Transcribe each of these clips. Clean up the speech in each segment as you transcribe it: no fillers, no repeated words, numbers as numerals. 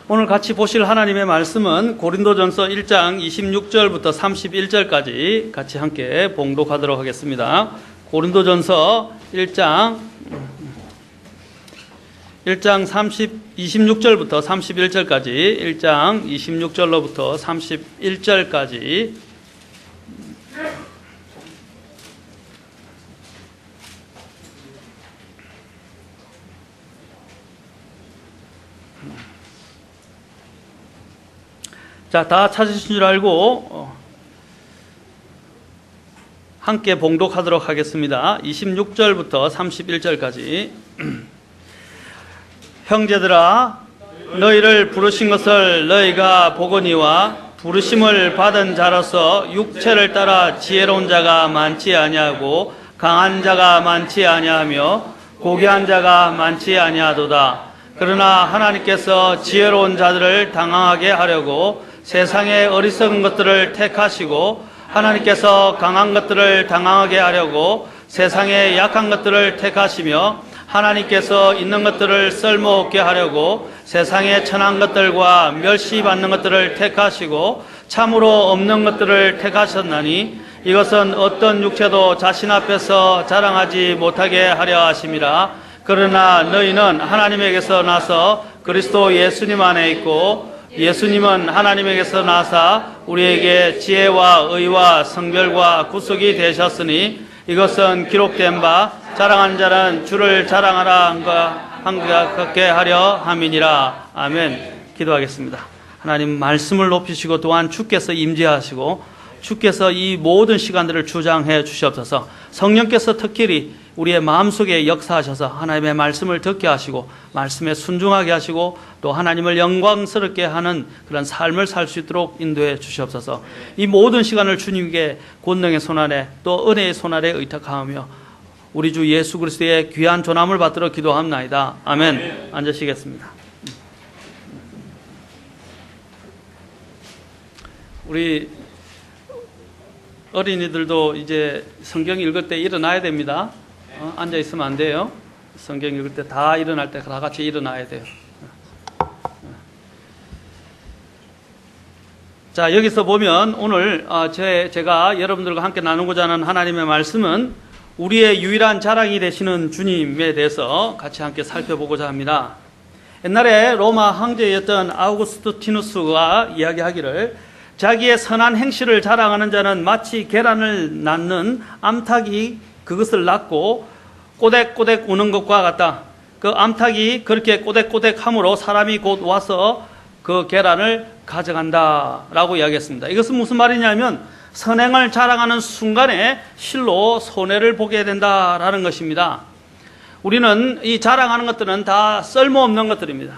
오늘 같이 보실 하나님의 말씀은 고린도전서 1장 26절부터 31절까지 같이 함께 봉독하도록 하겠습니다. 고린도전서 1장 26절부터 31절까지 1장 26절로부터 31절까지 자, 다 찾으신 줄 알고 함께 봉독하도록 하겠습니다. 26절부터 31절까지 형제들아, 너희를 부르신 것을 너희가 보거니와 부르심을 받은 자로서 육체를 따라 지혜로운 자가 많지 아니하고 강한 자가 많지 아니하며 고귀한 자가 많지 아니하도다. 그러나 하나님께서 지혜로운 자들을 당황하게 하려고 세상의 어리석은 것들을 택하시고 하나님께서 강한 것들을 당황하게 하려고 세상의 약한 것들을 택하시며 하나님께서 있는 것들을 쓸모없게 하려고 세상의 천한 것들과 멸시받는 것들을 택하시고 참으로 없는 것들을 택하셨나니 이것은 어떤 육체도 자신 앞에서 자랑하지 못하게 하려 하심이라. 그러나 너희는 하나님에게서 나서 그리스도 예수님 안에 있고 예수님은 하나님에게서 나사 우리에게 지혜와 의와 성별과 구속이 되셨으니 이것은 기록된 바 자랑한 자는 주를 자랑하라 한게 하려 함이니라. 아멘. 기도하겠습니다. 하나님 말씀을 높이시고 또한 주께서 임재하시고 주께서 이 모든 시간들을 주장해 주시옵소서. 성령께서 특히 우리의 마음속에 역사하셔서 하나님의 말씀을 듣게 하시고 말씀에 순종하게 하시고 또 하나님을 영광스럽게 하는 그런 삶을 살 수 있도록 인도해 주시옵소서. 이 모든 시간을 주님께 권능의 손아래 또 은혜의 손아래 의탁하며 우리 주 예수 그리스도의 귀한 존함을 받들어 기도합나이다. 아멘. 앉으시겠습니다. 우리 어린이들도 이제 성경 읽을 때 일어나야 됩니다. 앉아 있으면 안 돼요. 성경 읽을 때 다 일어날 때 다 같이 일어나야 돼요. 자, 여기서 보면 오늘 제가 여러분들과 함께 나누고자 하는 하나님의 말씀은 우리의 유일한 자랑이 되시는 주님에 대해서 같이 함께 살펴보고자 합니다. 옛날에 로마 황제였던 아우구스티누스가 이야기하기를 자기의 선한 행실을 자랑하는 자는 마치 계란을 낳는 암탉이 그것을 낳고 꼬댁꼬댁 우는 것과 같다. 그 암탉이 그렇게 꼬댁꼬댁함으로 사람이 곧 와서 그 계란을 가져간다 라고 이야기했습니다. 이것은 무슨 말이냐면 선행을 자랑하는 순간에 실로 손해를 보게 된다라는 것입니다. 우리는 이 자랑하는 것들은 다 쓸모없는 것들입니다.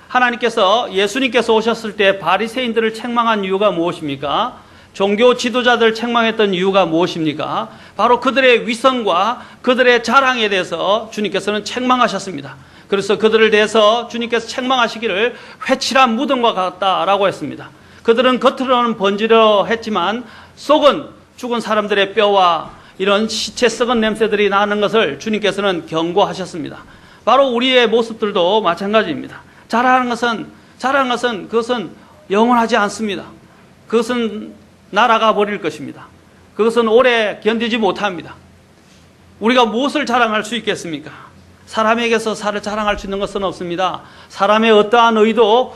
하나님께서 예수님께서 오셨을 때 바리새인들을 책망한 이유가 무엇입니까? 종교 지도자들 책망했던 이유가 무엇입니까? 바로 그들의 위선과 그들의 자랑에 대해서 주님께서는 책망하셨습니다. 그래서 그들을 대해서 주님께서 책망하시기를 회칠한 무덤과 같다라고 했습니다. 그들은 겉으로는 번지려 했지만 속은 죽은 사람들의 뼈와 이런 시체 썩은 냄새들이 나는 것을 주님께서는 경고하셨습니다. 바로 우리의 모습들도 마찬가지입니다. 자랑하는 것은 그것은 영원하지 않습니다. 그것은 날아가 버릴 것입니다. 그것은 오래 견디지 못합니다. 우리가 무엇을 자랑할 수 있겠습니까? 사람에게서 살을 자랑할 수 있는 것은 없습니다. 사람의 어떠한 의도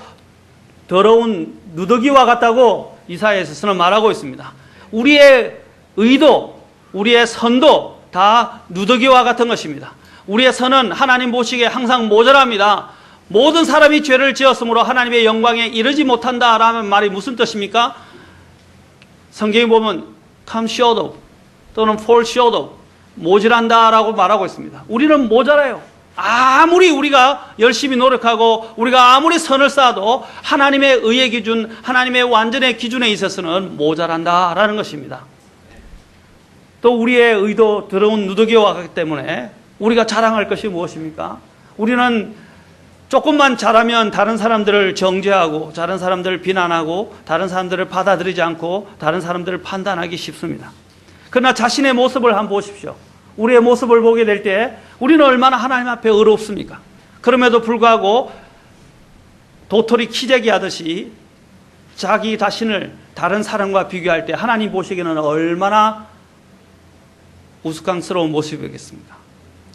더러운 누더기와 같다고 이사야에서는 말하고 있습니다. 우리의 의도, 우리의 선도 다 누더기와 같은 것입니다. 우리의 선은 하나님 보시기에 항상 모자랍니다. 모든 사람이 죄를 지었으므로 하나님의 영광에 이르지 못한다라는 말이 무슨 뜻입니까? 성경에 보면 come short of 또는 fall short of 모자란다라고 말하고 있습니다. 우리는 모자라요. 아무리 우리가 열심히 노력하고 우리가 아무리 선을 쌓아도 하나님의 의의 기준, 하나님의 완전의 기준에 있어서는 모자란다라는 것입니다. 또 우리의 의도 더러운 누더기와 같기 때문에 우리가 자랑할 것이 무엇입니까? 우리는 조금만 잘하면 다른 사람들을 정죄하고 다른 사람들을 비난하고 다른 사람들을 받아들이지 않고 다른 사람들을 판단하기 쉽습니다. 그러나 자신의 모습을 한번 보십시오. 우리의 모습을 보게 될 때 우리는 얼마나 하나님 앞에 의롭습니까? 그럼에도 불구하고 도토리 키재기 하듯이 자기 자신을 다른 사람과 비교할 때 하나님 보시기에는 얼마나 우스꽝스러운 모습이겠습니까?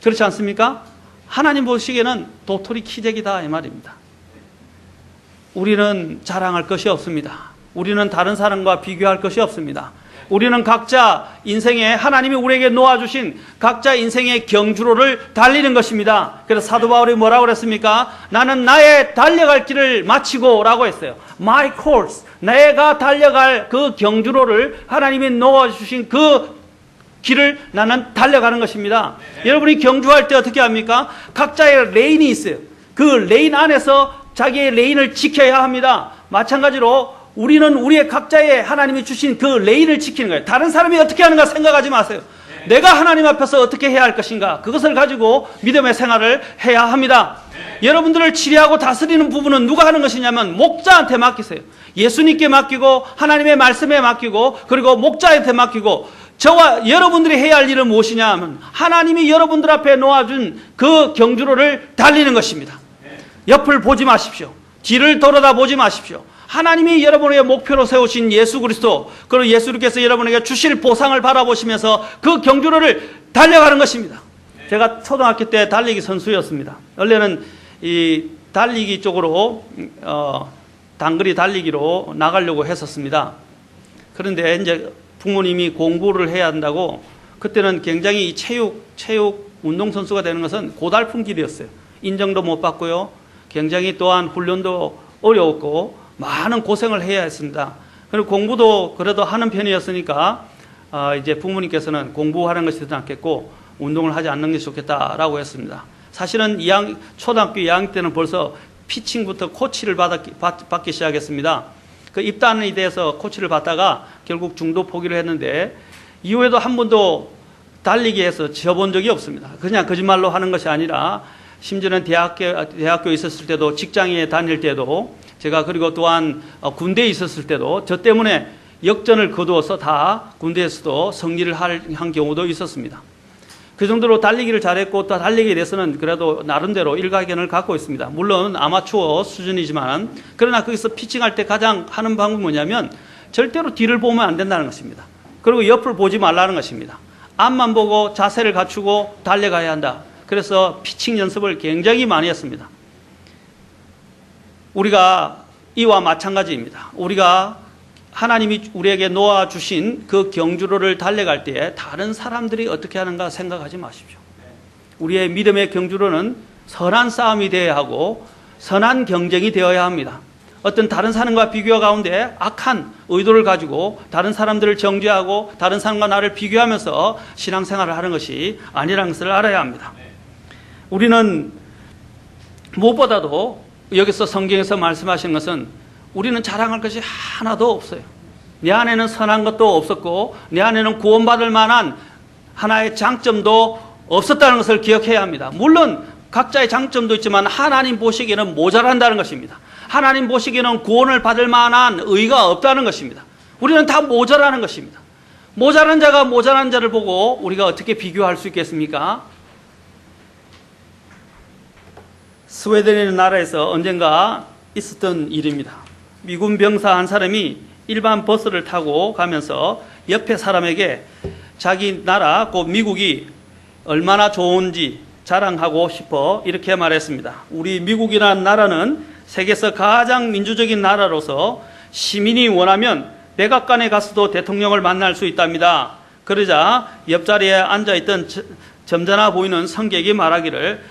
그렇지 않습니까? 하나님 보시기에는 도토리 키재기다 이 말입니다. 우리는 자랑할 것이 없습니다. 우리는 다른 사람과 비교할 것이 없습니다. 우리는 각자 인생에 하나님이 우리에게 놓아주신 각자 인생의 경주로를 달리는 것입니다. 그래서 사도 바울이 뭐라고 그랬습니까? 나는 나의 달려갈 길을 마치고 라고 했어요. My course, 내가 달려갈 그 경주로를 하나님이 놓아주신 그 길을 나는 달려가는 것입니다. 여러분이 경주할 때 어떻게 합니까? 각자의 레인이 있어요. 그 레인 안에서 자기의 레인을 지켜야 합니다. 마찬가지로 우리는 우리의 각자의 하나님이 주신 그 레인을 지키는 거예요. 다른 사람이 어떻게 하는가 생각하지 마세요. 내가 하나님 앞에서 어떻게 해야 할 것인가, 그것을 가지고 믿음의 생활을 해야 합니다. 여러분들을 치리하고 다스리는 부분은 누가 하는 것이냐면 목자한테 맡기세요. 예수님께 맡기고 하나님의 말씀에 맡기고 그리고 목자한테 맡기고, 저와 여러분들이 해야 할 일은 무엇이냐 하면 하나님이 여러분들 앞에 놓아준 그 경주로를 달리는 것입니다. 옆을 보지 마십시오. 뒤를 돌아다 보지 마십시오. 하나님이 여러분에게 목표로 세우신 예수 그리스도, 그리고 예수님께서 여러분에게 주실 보상을 바라보시면서 그 경주로를 달려가는 것입니다. 제가 초등학교 때 달리기 선수였습니다. 원래는 이 달리기 쪽으로 단거리 달리기로 나가려고 했었습니다. 그런데 이제 부모님이 공부를 해야 한다고, 그때는 굉장히 체육 운동선수가 되는 것은 고달픈 길이었어요. 인정도 못 받고요. 굉장히 또한 훈련도 어려웠고 많은 고생을 해야 했습니다. 그리고 공부도 그래도 하는 편이었으니까 이제 부모님께서는 공부하는 것이 더 낫겠고 운동을 하지 않는 것이 좋겠다라고 했습니다. 사실은 초등학교 2학년 때는 벌써 피칭부터 코치를 받기 시작했습니다. 그 입단에 대해서 코치를 받다가 결국 중도 포기를 했는데, 이후에도 한 번도 달리기에서 져본 적이 없습니다. 그냥 거짓말로 하는 것이 아니라 심지어는 대학교에 있었을 때도, 직장에 다닐 때도, 제가 그리고 또한 군대에 있었을 때도 저 때문에 역전을 거두어서 다 군대에서도 승리를 한 경우도 있었습니다. 그 정도로 달리기를 잘했고, 또 달리기에 대해서는 그래도 나름대로 일가견을 갖고 있습니다. 물론 아마추어 수준이지만, 그러나 거기서 피칭할 때 가장 하는 방법은 뭐냐면 절대로 뒤를 보면 안 된다는 것입니다. 그리고 옆을 보지 말라는 것입니다. 앞만 보고 자세를 갖추고 달려가야 한다. 그래서 피칭 연습을 굉장히 많이 했습니다. 우리가 이와 마찬가지입니다. 우리가 하나님이 우리에게 놓아주신 그 경주로를 달려갈 때에 다른 사람들이 어떻게 하는가 생각하지 마십시오. 우리의 믿음의 경주로는 선한 싸움이 되어야 하고 선한 경쟁이 되어야 합니다. 어떤 다른 사람과 비교 가운데 악한 의도를 가지고 다른 사람들을 정죄하고 다른 사람과 나를 비교하면서 신앙생활을 하는 것이 아니라는 것을 알아야 합니다. 우리는 무엇보다도 여기서 성경에서 말씀하신 것은 우리는 자랑할 것이 하나도 없어요. 내 안에는 선한 것도 없었고 내 안에는 구원받을 만한 하나의 장점도 없었다는 것을 기억해야 합니다. 물론 각자의 장점도 있지만 하나님 보시기에는 모자란다는 것입니다. 하나님 보시기에는 구원을 받을 만한 의가 없다는 것입니다. 우리는 다 모자라는 것입니다. 모자란 자가 모자란 자를 보고 우리가 어떻게 비교할 수 있겠습니까? 스웨덴이라는 나라에서 언젠가 있었던 일입니다. 미군 병사 한 사람이 일반 버스를 타고 가면서 옆에 사람에게 자기 나라, 곧 미국이 얼마나 좋은지 자랑하고 싶어 이렇게 말했습니다. 우리 미국이라는 나라는 세계에서 가장 민주적인 나라로서 시민이 원하면 백악관에 가서도 대통령을 만날 수 있답니다. 그러자 옆자리에 앉아있던 점잖아 보이는 성객이 말하기를,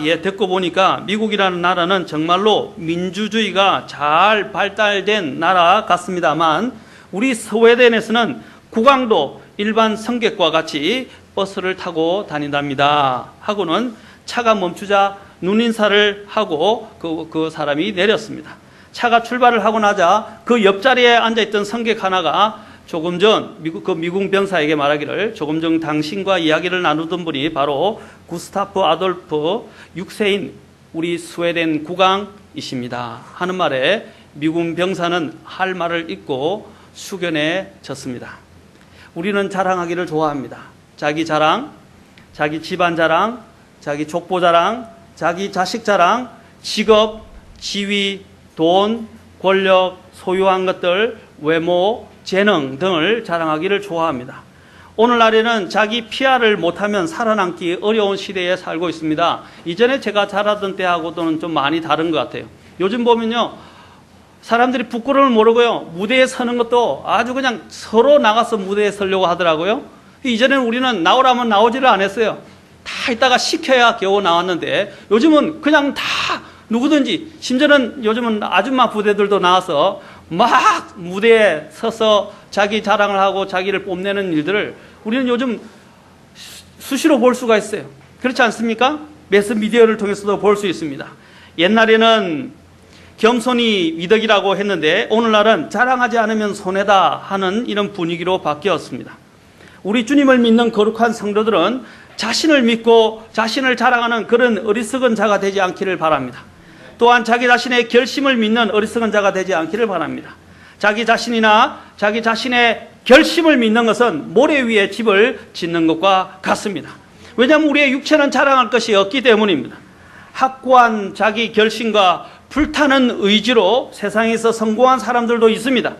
예, 듣고 보니까 미국이라는 나라는 정말로 민주주의가 잘 발달된 나라 같습니다만 우리 스웨덴에서는 국왕도 일반 성객과 같이 버스를 타고 다닌답니다 하고는 차가 멈추자 눈인사를 하고 그 사람이 내렸습니다. 차가 출발을 하고 나자 그 옆자리에 앉아있던 성객 하나가 조금 전 미국 병사에게 말하기를, 조금 전 당신과 이야기를 나누던 분이 바로 구스타프 아돌프 6세인 우리 스웨덴 국왕이십니다 하는 말에 미국 병사는 할 말을 잊고 숙연해졌습니다. 우리는 자랑하기를 좋아합니다. 자기 자랑, 자기 집안 자랑, 자기 족보 자랑, 자기 자식 자랑, 직업, 지위, 돈, 권력, 소유한 것들, 외모, 재능 등을 자랑하기를 좋아합니다. 오늘날에는 자기 PR을 못하면 살아남기 어려운 시대에 살고 있습니다. 이전에 제가 자라던 때하고는 좀 많이 다른 것 같아요. 요즘 보면요, 사람들이 부끄러움을 모르고요, 무대에 서는 것도 아주 그냥 서로 나가서 무대에 서려고 하더라고요. 이전에는 우리는 나오라면 나오지를 않았어요. 다 있다가 시켜야 겨우 나왔는데, 요즘은 그냥 다 누구든지, 심지어는 요즘은 아줌마 부대들도 나와서 막 무대에 서서 자기 자랑을 하고 자기를 뽐내는 일들을 우리는 요즘 수시로 볼 수가 있어요. 그렇지 않습니까? 매스미디어를 통해서도 볼 수 있습니다. 옛날에는 겸손이 미덕이라고 했는데 오늘날은 자랑하지 않으면 손해다 하는 이런 분위기로 바뀌었습니다. 우리 주님을 믿는 거룩한 성도들은 자신을 믿고 자신을 자랑하는 그런 어리석은 자가 되지 않기를 바랍니다. 또한 자기 자신의 결심을 믿는 어리석은 자가 되지 않기를 바랍니다. 자기 자신이나 자기 자신의 결심을 믿는 것은 모래 위에 집을 짓는 것과 같습니다. 왜냐하면 우리의 육체는 자랑할 것이 없기 때문입니다. 확고한 자기 결심과 불타는 의지로 세상에서 성공한 사람들도 있습니다.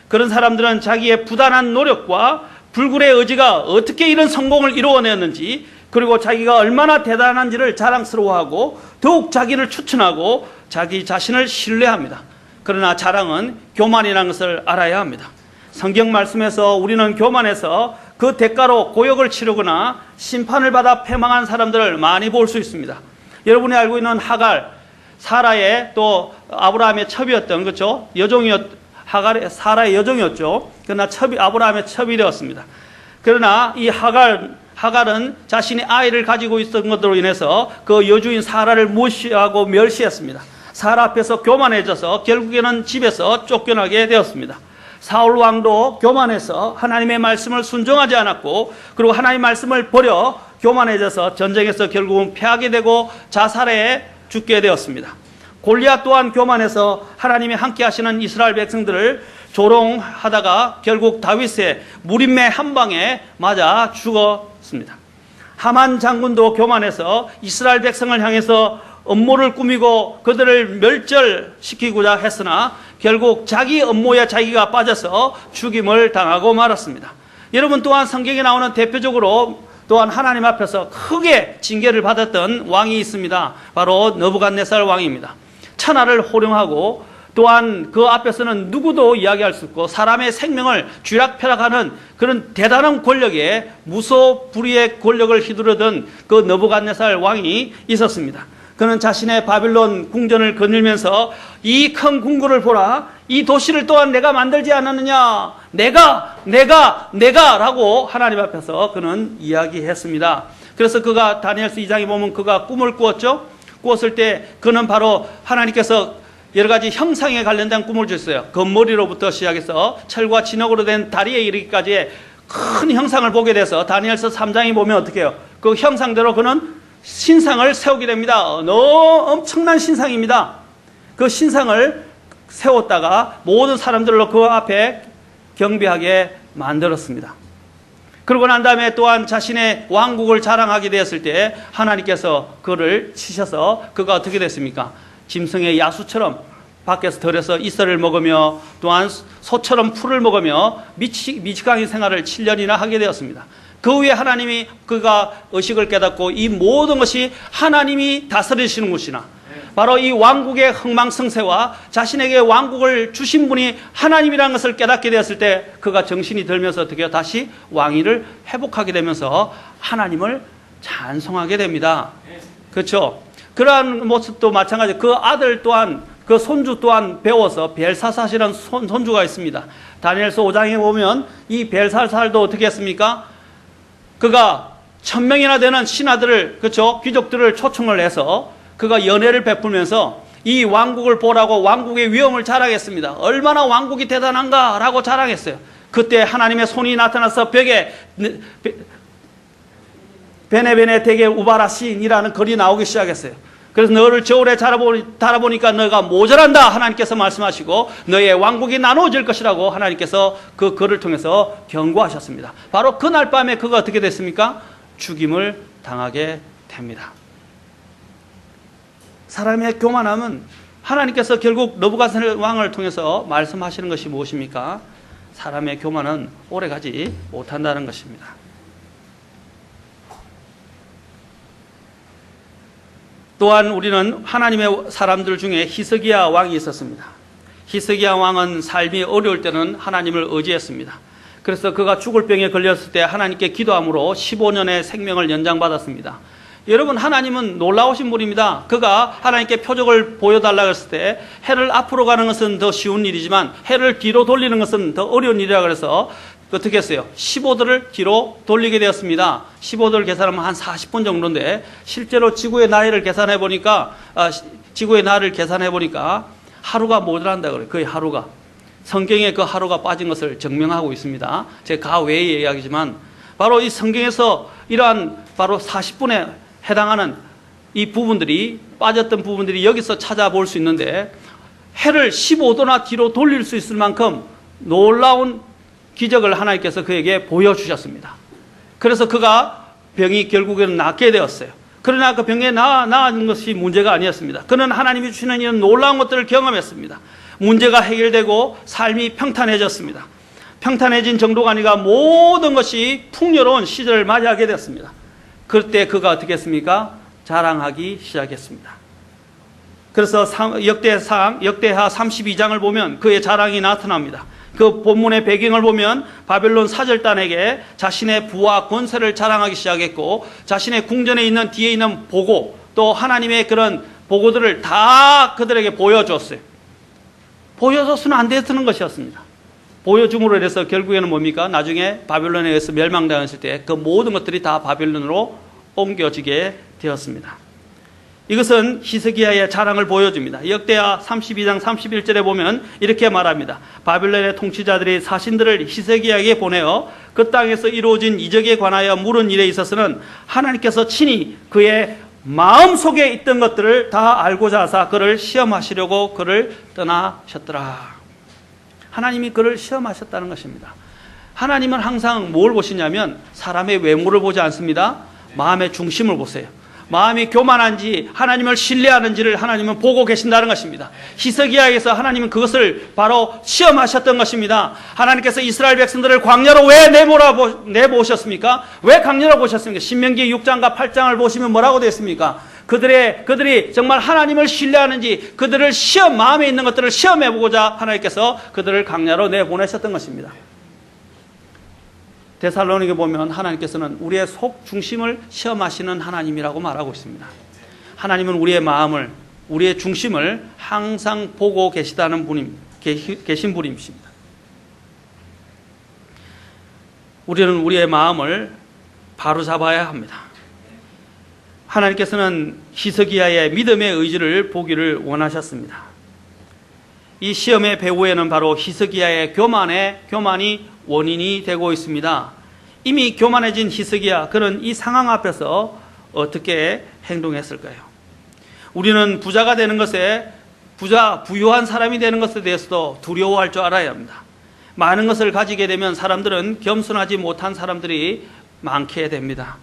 그런 사람들은 자기의 부단한 노력과 불굴의 의지가 어떻게 이런 성공을 이루어냈는지, 그리고 자기가 얼마나 대단한지를 자랑스러워하고 더욱 자기를 추천하고 자기 자신을 신뢰합니다. 그러나 자랑은 교만이라는 것을 알아야 합니다. 성경 말씀에서 우리는 교만해서 그 대가로 고역을 치르거나 심판을 받아 패망한 사람들을 많이 볼 수 있습니다. 여러분이 알고 있는 하갈, 사라의 또 아브라함의 첩이었던, 그렇죠? 사라의 여종이었죠. 그러나 아브라함의 첩이 되었습니다. 그러나 이 하갈은 자신이 아이를 가지고 있었던 것으로 인해서 그 여주인 사라를 무시하고 멸시했습니다. 사라 앞에서 교만해져서 결국에는 집에서 쫓겨나게 되었습니다. 사울 왕도 교만해서 하나님의 말씀을 순종하지 않았고, 그리고 하나님의 말씀을 버려 교만해져서 전쟁에서 결국은 패하게 되고 자살해 죽게 되었습니다. 골리앗 또한 교만해서 하나님이 함께 하시는 이스라엘 백성들을 조롱하다가 결국 다윗의 무림매 한 방에 맞아 죽었습니다. 하만 장군도 교만해서 이스라엘 백성을 향해서 음모를 꾸미고 그들을 멸절시키고자 했으나 결국 자기 음모에 자기가 빠져서 죽임을 당하고 말았습니다. 여러분, 또한 성경에 나오는 대표적으로 또한 하나님 앞에서 크게 징계를 받았던 왕이 있습니다. 바로 느부갓네살 왕입니다. 천하를 호령하고 또한 그 앞에서는 누구도 이야기할 수 없고 사람의 생명을 쥐락펴락하는 그런 대단한 권력에 무소불위의 권력을 휘두르던 그 느부갓네살 왕이 있었습니다. 그는 자신의 바빌론 궁전을 거닐면서 이 큰 궁궐을 보라, 이 도시를 또한 내가 만들지 않았느냐, 내가 라고 하나님 앞에서 그는 이야기했습니다. 그래서 그가 다니엘서 2장에 보면 그가 꿈을 꾸었죠. 꾸었을 때 그는 바로 하나님께서 여러 가지 형상에 관련된 꿈을 줬어요. 금머리로부터 시작해서 철과 진흙으로 된 다리에 이르기까지의 큰 형상을 보게 돼서 다니엘서 3장에 보면 어떻게 해요? 그 형상대로 그는 신상을 세우게 됩니다. 엄청난 신상입니다. 그 신상을 세웠다가 모든 사람들로 그 앞에 경배하게 만들었습니다. 그러고 난 다음에 또한 자신의 왕국을 자랑하게 되었을 때 하나님께서 그를 치셔서 그가 어떻게 됐습니까? 짐승의 야수처럼 밖에서 들여서 이슬을 먹으며 또한 소처럼 풀을 먹으며 미치광이 생활을 7년이나 하게 되었습니다. 그 후에 하나님이 그가 의식을 깨닫고 이 모든 것이 하나님이 다스리시는 것이나 바로 이 왕국의 흥망성쇠와 자신에게 왕국을 주신 분이 하나님이라는 것을 깨닫게 되었을 때 그가 정신이 들면서 어떻게 다시 왕위를 회복하게 되면서 하나님을 찬송하게 됩니다. 그렇죠? 그러한 모습도 마찬가지. 그 아들 또한 그 손주 또한 배워서 벨사살이라는 손주가 있습니다. 다니엘서 5장에 보면 이 벨사살도 어떻게 했습니까? 그가 1000명이나 되는 신하들을, 그렇죠? 귀족들을 초청을 해서 그가 연회를 베풀면서 이 왕국을 보라고 왕국의 위엄을 자랑했습니다. 얼마나 왕국이 대단한가라고 자랑했어요. 그때 하나님의 손이 나타나서 벽에 베네베네 대게 우바라신이라는 글이 나오기 시작했어요. 그래서 너를 저울에 달아보니까 너가 모자란다 하나님께서 말씀하시고 너의 왕국이 나누어질 것이라고 하나님께서 그 글을 통해서 경고하셨습니다. 바로 그날 밤에 그가 어떻게 됐습니까? 죽임을 당하게 됩니다. 사람의 교만함은 하나님께서 결국 느부갓네살 왕을 통해서 말씀하시는 것이 무엇입니까? 사람의 교만은 오래가지 못한다는 것입니다. 또한 우리는 하나님의 사람들 중에 히스기야 왕이 있었습니다. 히스기야 왕은 삶이 어려울 때는 하나님을 의지했습니다. 그래서 그가 죽을 병에 걸렸을 때 하나님께 기도함으로 15년의 생명을 연장받았습니다. 여러분, 하나님은 놀라우신 분입니다. 그가 하나님께 표적을 보여달라고 했을 때 해를 앞으로 가는 것은 더 쉬운 일이지만 해를 뒤로 돌리는 것은 더 어려운 일이라 그래서 어떻게 했어요? 15도를 뒤로 돌리게 되었습니다. 15도를 계산하면 한 40분 정도인데 실제로 지구의 나이를 계산해 보니까 하루가 모자란다 그래요. 거의 하루가. 성경에 그 하루가 빠진 것을 증명하고 있습니다. 제 가외의 이야기지만 바로 이 성경에서 이러한 바로 40분에 해당하는 이 부분들이 빠졌던 부분들이 여기서 찾아볼 수 있는데 해를 15도나 뒤로 돌릴 수 있을 만큼 놀라운 기적을 하나님께서 그에게 보여주셨습니다. 그래서 그가 병이 결국에는 낫게 되었어요. 그러나 그 병에 나은 것이 문제가 아니었습니다. 그는 하나님이 주시는 이런 놀라운 것들을 경험했습니다. 문제가 해결되고 삶이 평탄해졌습니다. 평탄해진 정도가 아니라 모든 것이 풍요로운 시절을 맞이하게 되었습니다. 그때 그가 어떻게 했습니까? 자랑하기 시작했습니다. 그래서 역대하 32장을 보면 그의 자랑이 나타납니다. 그 본문의 배경을 보면 바벨론 사절단에게 자신의 부와 권세를 자랑하기 시작했고 자신의 궁전에 있는 뒤에 있는 보고 또 하나님의 그런 보고들을 다 그들에게 보여줬어요. 보여줘서는 안 되는 것이었습니다. 보여줌으로 인해서 결국에는 뭡니까? 나중에 바벨론에 의해서 멸망당했을 때 그 모든 것들이 다 바벨론으로 옮겨지게 되었습니다. 이것은 히스기야의 자랑을 보여줍니다. 역대하 32장 31절에 보면 이렇게 말합니다. 바벨론의 통치자들이 사신들을 히스기야에게 보내어 그 땅에서 이루어진 이적에 관하여 물은 일에 있어서는 하나님께서 친히 그의 마음속에 있던 것들을 다 알고자 하사 그를 시험하시려고 그를 떠나셨더라. 하나님이 그를 시험하셨다는 것입니다. 하나님은 항상 뭘 보시냐면 사람의 외모를 보지 않습니다. 마음의 중심을 보세요. 마음이 교만한지 하나님을 신뢰하는지를 하나님은 보고 계신다는 것입니다. 히스기야에서 하나님은 그것을 바로 시험하셨던 것입니다. 하나님께서 이스라엘 백성들을 광야로 왜 내모셨습니까? 왜 광야로 보셨습니까? 신명기 6장과 8장을 보시면 뭐라고 되어 있습니까? 그들이 정말 하나님을 신뢰하는지 그들을 마음에 있는 것들을 시험해보고자 하나님께서 그들을 광야로 내보내셨던 것입니다. 데살로니가에 보면 하나님께서는 우리의 속 중심을 시험하시는 하나님이라고 말하고 있습니다. 하나님은 우리의 마음을, 우리의 중심을 항상 보고 계신 분이십니다. 우리는 우리의 마음을 바로잡아야 합니다. 하나님께서는 히스기야의 믿음의 의지를 보기를 원하셨습니다. 이 시험의 배후에는 바로 히스기야의 교만이 원인이 되고 있습니다. 이미 교만해진 히스기야, 그는 이 상황 앞에서 어떻게 행동했을까요? 우리는 부자가 되는 것에 부유한 사람이 되는 것에 대해서도 두려워할 줄 알아야 합니다. 많은 것을 가지게 되면 사람들은 겸손하지 못한 사람들이 많게 됩니다.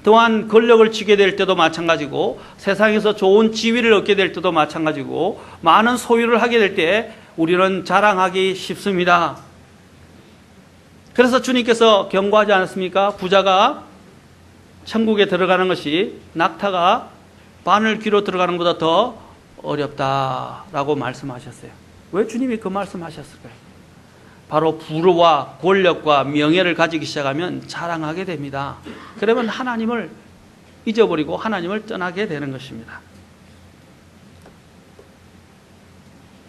또한 권력을 쥐게 될 때도 마찬가지고 세상에서 좋은 지위를 얻게 될 때도 마찬가지고 많은 소유를 하게 될 때 우리는 자랑하기 쉽습니다. 그래서 주님께서 경고하지 않았습니까? 부자가 천국에 들어가는 것이 낙타가 바늘 귀로 들어가는 것보다 더 어렵다라고 말씀하셨어요. 왜 주님이 그 말씀하셨을까요? 바로 부와 권력과 명예를 가지기 시작하면 자랑하게 됩니다. 그러면 하나님을 잊어버리고 하나님을 떠나게 되는 것입니다.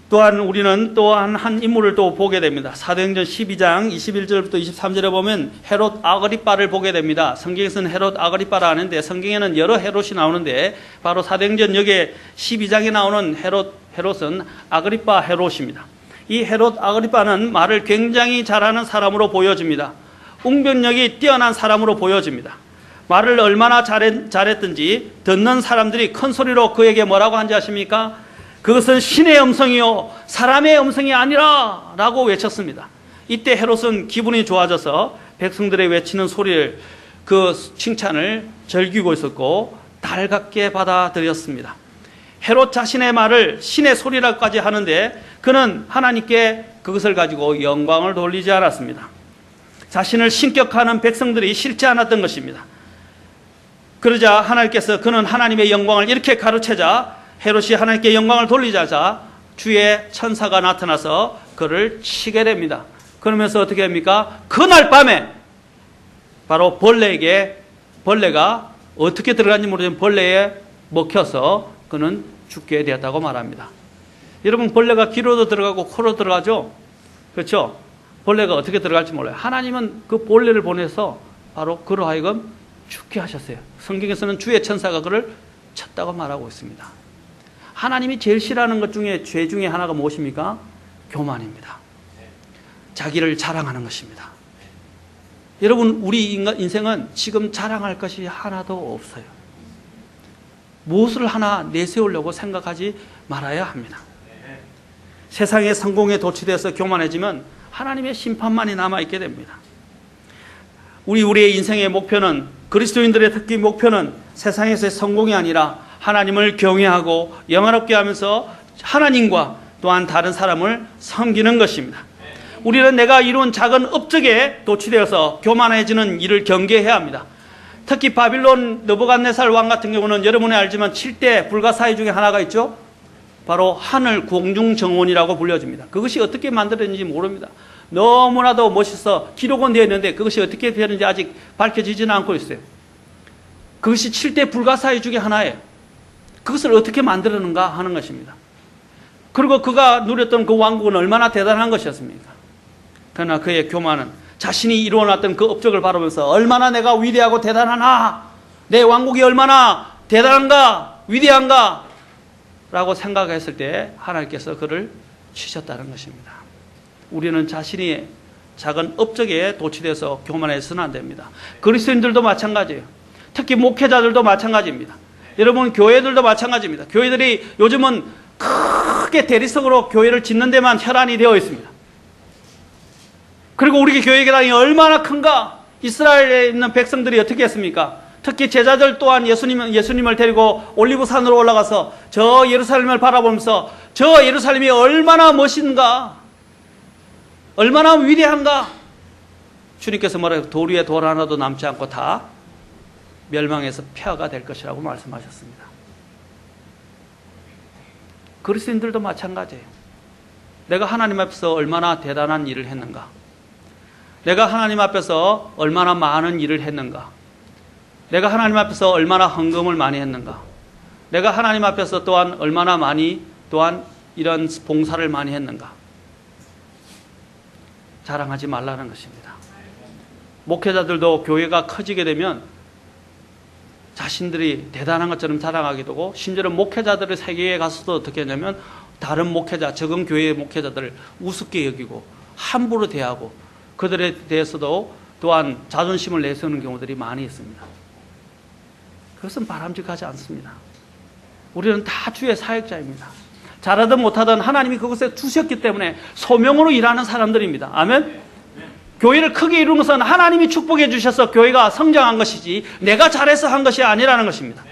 또한 우리는 또한 한 인물을 또 보게 됩니다. 사도행전 12장 21절부터 23절에 보면 헤롯 아그리빠를 보게 됩니다. 성경에서는 헤롯 아그리빠라 하는데 성경에는 여러 헤롯이 나오는데 바로 사도행전 여기에 12장에 나오는 헤롯은 아그리빠 헤롯입니다. 이 헤롯 아그리빠는 말을 굉장히 잘하는 사람으로 보여집니다. 웅변력이 뛰어난 사람으로 보여집니다. 말을 얼마나 잘했든지 듣는 사람들이 큰 소리로 그에게 뭐라고 한지 아십니까? 그것은 신의 음성이요 사람의 음성이 아니라 라고 외쳤습니다. 이때 헤롯은 기분이 좋아져서 백성들의 외치는 소리를, 그 칭찬을 즐기고 있었고 달갑게 받아들였습니다. 헤롯 자신의 말을 신의 소리라고까지 하는데 그는 하나님께 그것을 가지고 영광을 돌리지 않았습니다. 자신을 신격화하는 백성들이 싫지 않았던 것입니다. 그러자 하나님께서 그는 하나님의 영광을 이렇게 가로채자 헤롯이 하나님께 영광을 돌리자자 주의 천사가 나타나서 그를 치게 됩니다. 그러면서 어떻게 합니까? 그날 밤에 바로 벌레가 어떻게 들어간지 모르지만 벌레에 먹혀서 그는 죽게 되었다고 말합니다. 여러분, 벌레가 귀로도 들어가고 코로 들어가죠? 그렇죠? 벌레가 어떻게 들어갈지 몰라요. 하나님은 그 벌레를 보내서 바로 그로 하여금 죽게 하셨어요. 성경에서는 주의 천사가 그를 쳤다고 말하고 있습니다. 하나님이 제일 싫어하는 것 중에 죄 중에 하나가 무엇입니까? 교만입니다. 자기를 자랑하는 것입니다. 여러분, 우리 인생은 지금 자랑할 것이 하나도 없어요. 무엇을 하나 내세우려고 생각하지 말아야 합니다. 세상의 성공에 도취돼서 교만해지면 하나님의 심판만이 남아있게 됩니다. 우리의 인생의 목표는, 그리스도인들의 특히 목표는 세상에서의 성공이 아니라 하나님을 경외하고 영화롭게 하면서 하나님과 또한 다른 사람을 섬기는 것입니다. 우리는 내가 이룬 작은 업적에 도취되어서 교만해지는 일을 경계해야 합니다. 특히 바빌론 느부갓네살 왕 같은 경우는 여러분이 알지만 7대 불가사의 중에 하나가 있죠. 바로 하늘 공중정원이라고 불려집니다. 그것이 어떻게 만들어졌는지 모릅니다. 너무나도 멋있어 기록은 되어 있는데 그것이 어떻게 되는지 아직 밝혀지지는 않고 있어요. 그것이 7대 불가사의 중에 하나예요. 그것을 어떻게 만들었는가 하는 것입니다. 그리고 그가 누렸던 그 왕국은 얼마나 대단한 것이었습니까? 그러나 그의 교만은 자신이 이루어놨던 그 업적을 바라보면서 얼마나 내가 위대하고 대단하나, 내 왕국이 얼마나 대단한가, 위대한가 라고 생각했을 때 하나님께서 그를 치셨다는 것입니다. 우리는 자신이 작은 업적에 도취돼서 교만해서는 안 됩니다. 그리스도인들도 마찬가지예요. 특히 목회자들도 마찬가지입니다. 여러분, 교회들도 마찬가지입니다. 교회들이 요즘은 크게 대리석으로 교회를 짓는 데만 혈안이 되어 있습니다. 그리고 우리 교회 계단이 얼마나 큰가? 이스라엘에 있는 백성들이 어떻게 했습니까? 특히 제자들 또한 예수님을 데리고 올리브산으로 올라가서 저 예루살렘을 바라보면서 저 예루살렘이 얼마나 멋있는가? 얼마나 위대한가? 주님께서 뭐라고 돌 위에 돌 하나도 남지 않고 다 멸망해서 폐허가 될 것이라고 말씀하셨습니다. 그리스도인들도 마찬가지예요. 내가 하나님 앞에서 얼마나 대단한 일을 했는가? 내가 하나님 앞에서 얼마나 많은 일을 했는가? 내가 하나님 앞에서 얼마나 헌금을 많이 했는가? 내가 하나님 앞에서 또한 얼마나 많이 또한 이런 봉사를 많이 했는가? 자랑하지 말라는 것입니다. 목회자들도 교회가 커지게 되면 자신들이 대단한 것처럼 자랑하게 되고, 심지어는 목회자들의 세계에 가서도 어떻게 하냐면 다른 목회자, 적은 교회의 목회자들을 우습게 여기고 함부로 대하고 그들에 대해서도 또한 자존심을 내세우는 경우들이 많이 있습니다. 그것은 바람직하지 않습니다. 우리는 다 주의 사역자입니다. 잘하든 못하든 하나님이 그것에 두셨기 때문에 소명으로 일하는 사람들입니다. 아멘? 교회를 크게 이루는 것은 하나님이 축복해 주셔서 교회가 성장한 것이지 내가 잘해서 한 것이 아니라는 것입니다.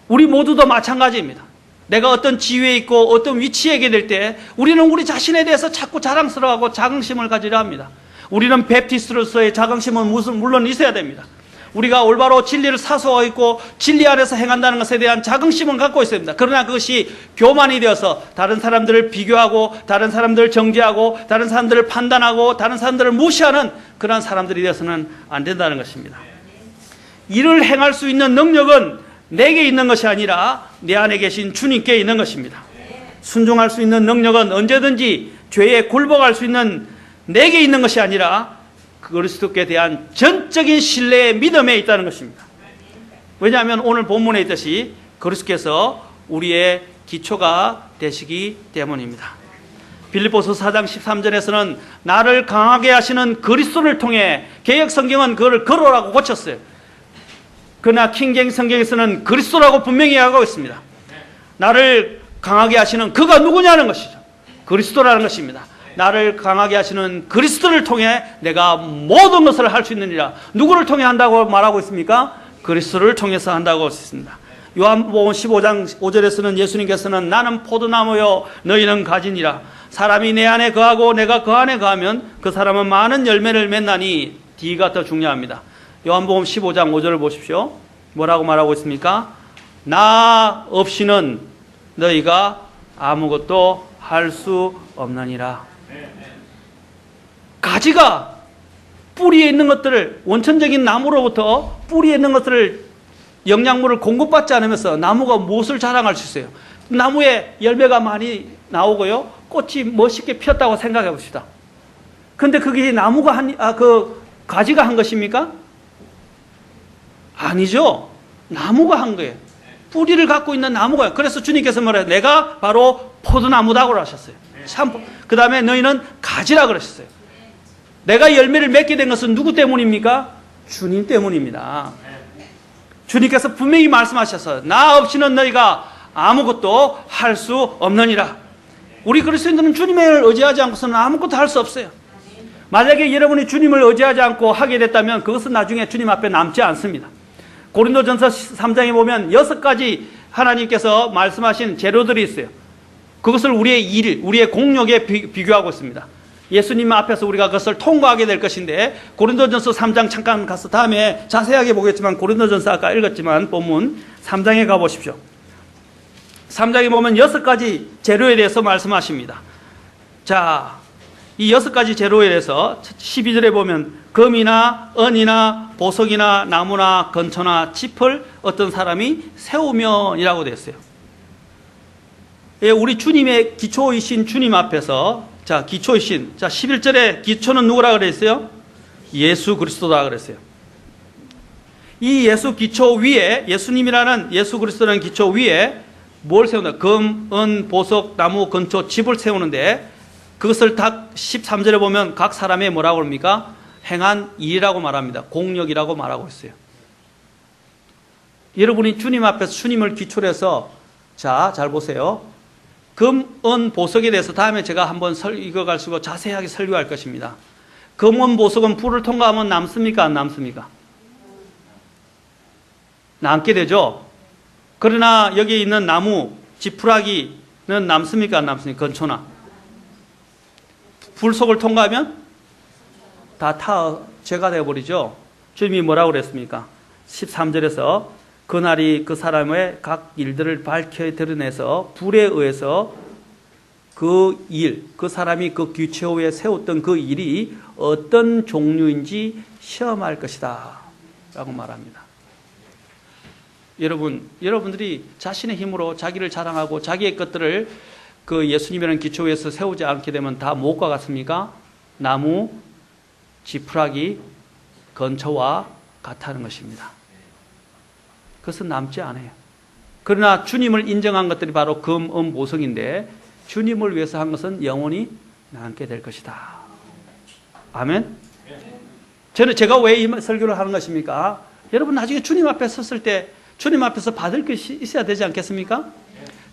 우리 모두도 마찬가지입니다. 내가 어떤 지위에 있고 어떤 위치에 있게 될 때 우리는 우리 자신에 대해서 자꾸 자랑스러워하고 자긍심을 가지려 합니다. 우리는 베프티스트로서의 자긍심은 물론 있어야 됩니다. 우리가 올바로 진리를 사수하고 있고 진리 안에서 행한다는 것에 대한 자긍심은 갖고 있어야 됩니다. 그러나 그것이 교만이 되어서 다른 사람들을 비교하고 다른 사람들을 정죄하고 다른 사람들을 판단하고 다른 사람들을 무시하는 그런 사람들이 되어서는 안 된다는 것입니다. 이를 행할 수 있는 능력은 내게 있는 것이 아니라 내 안에 계신 주님께 있는 것입니다. 순종할 수 있는 능력은 언제든지 죄에 굴복할 수 있는 내게 있는 것이 아니라 그리스도께 대한 전적인 신뢰의 믿음에 있다는 것입니다. 왜냐하면 오늘 본문에 있듯이 그리스도께서 우리의 기초가 되시기 때문입니다. 빌립보서 4장 13절에서는 나를 강하게 하시는 그리스도를 통해, 개역 성경은 그를 그로라고 고쳤어요. 그러나 킹제임스 성경에서는 그리스도라고 분명히 하고 있습니다. 나를 강하게 하시는 그가 누구냐는 것이죠. 그리스도라는 것입니다. 나를 강하게 하시는 그리스도를 통해 내가 모든 것을 할 수 있느니라. 누구를 통해 한다고 말하고 있습니까? 그리스도를 통해서 한다고 했습니다. 요한복음 15장 5절에서는 예수님께서는 나는 포도나무요 너희는 가지니라. 사람이 내 안에 거하고 내가 그 안에 거하면 그 사람은 많은 열매를 맺나니 D가 더 중요합니다. 요한복음 15장 5절을 보십시오. 뭐라고 말하고 있습니까? 나 없이는 너희가 아무것도 할 수 없느니라. 가지가 뿌리에 있는 것들을, 원천적인 나무로부터 뿌리에 있는 것들을 영양분을 공급받지 않으면서 나무가 무엇을 자랑할 수 있어요? 나무에 열매가 많이 나오고요, 꽃이 멋있게 피었다고 생각해 봅시다. 근데 그게 나무가 가지가 한 것입니까? 아니죠. 나무가 한 거예요. 뿌리를 갖고 있는 나무가. 그래서 주님께서 뭐래요? 내가 바로 포도나무다고 하셨어요. 그 다음에 너희는 가지라 그러셨어요. 내가 열매를 맺게 된 것은 누구 때문입니까? 주님 때문입니다. 주님께서 분명히 말씀하셔서 나 없이는 너희가 아무것도 할 수 없느니라. 우리 그리스도인들은 주님을 의지하지 않고서는 아무것도 할 수 없어요. 만약에 여러분이 주님을 의지하지 않고 하게 됐다면 그것은 나중에 주님 앞에 남지 않습니다. 고린도전서 3장에 보면 6가지 하나님께서 말씀하신 재료들이 있어요. 그것을 우리의 일, 우리의 공력에 비교하고 있습니다. 예수님 앞에서 우리가 그것을 통과하게 될 것인데, 고린도전서 3장 잠깐 가서 다음에 자세하게 보겠지만, 고린도전서 아까 읽었지만 본문 3장에 가보십시오. 3장에 보면 6가지 재료에 대해서 말씀하십니다. 자, 이 6가지 재료에 대해서 12절에 보면 금이나 은이나 보석이나 나무나 건초나 짚을 어떤 사람이 세우면이라고 되어 있어요. 예, 우리 주님의 기초이신 주님 앞에서, 자, 기초이신, 자, 11절에 기초는 누구라 그랬어요? 예수 그리스도다 그랬어요. 이 예수 기초 위에, 예수님이라는 예수 그리스도라는 기초 위에 뭘 세운다? 금, 은, 보석, 나무, 건초, 짚을 세우는데, 그것을 다 13절에 보면 각 사람의 뭐라고 합니까? 행한 일이라고 말합니다. 공력이라고 말하고 있어요. 여러분이 주님 앞에서 주님을 기초로 해서, 자, 잘 보세요. 금, 은, 보석에 대해서 다음에 제가 한번 읽어가지고 자세하게 설교할 것입니다. 금, 은, 보석은 불을 통과하면 남습니까? 안 남습니까? 남게 되죠. 그러나 여기 있는 나무, 지푸라기는 남습니까? 안 남습니까? 건초나. 불 속을 통과하면 다 죄가 되어버리죠. 주님이 뭐라고 그랬습니까? 13절에서 그날이 그 사람의 각 일들을 밝혀 드러내서 불에 의해서 그 일, 그 사람이 그 기초 위에 세웠던 그 일이 어떤 종류인지 시험할 것이다 라고 말합니다. 여러분들이 자신의 힘으로 자기를 자랑하고 자기의 것들을 그 예수님이라는 기초 위에서 세우지 않게 되면 다 무엇과 같습니까? 나무, 지푸라기, 건초와 같다는 것입니다. 그것은 남지 않아요. 그러나 주님을 인정한 것들이 바로 금, 은, 보석인데 주님을 위해서 한 것은 영원히 남게 될 것이다. 아멘? 제가 왜 이 설교를 하는 것입니까? 여러분 나중에 주님 앞에 섰을 때 주님 앞에서 받을 것이 있어야 되지 않겠습니까?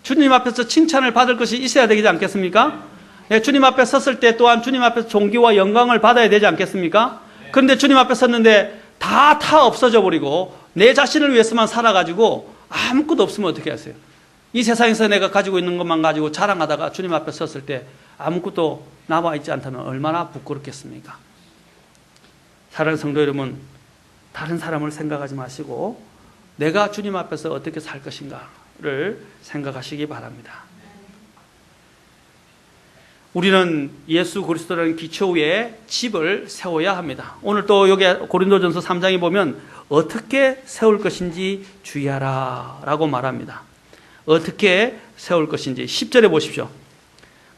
주님 앞에서 칭찬을 받을 것이 있어야 되지 않겠습니까? 네, 주님 앞에 섰을 때 또한 주님 앞에서 존귀와 영광을 받아야 되지 않겠습니까? 그런데 주님 앞에 섰는데 다 없어져 버리고 내 자신을 위해서만 살아가지고 아무것도 없으면 어떻게 하세요? 이 세상에서 내가 가지고 있는 것만 가지고 자랑하다가 주님 앞에 섰을 때 아무것도 남아있지 않다면 얼마나 부끄럽겠습니까? 사랑하는 성도 여러분, 다른 사람을 생각하지 마시고 내가 주님 앞에서 어떻게 살 것인가를 생각하시기 바랍니다. 우리는 예수 그리스도라는 기초 위에 집을 세워야 합니다. 오늘 또 여기 고린도전서 3장에 보면 어떻게 세울 것인지 주의하라 라고 말합니다. 어떻게 세울 것인지 10절에 보십시오.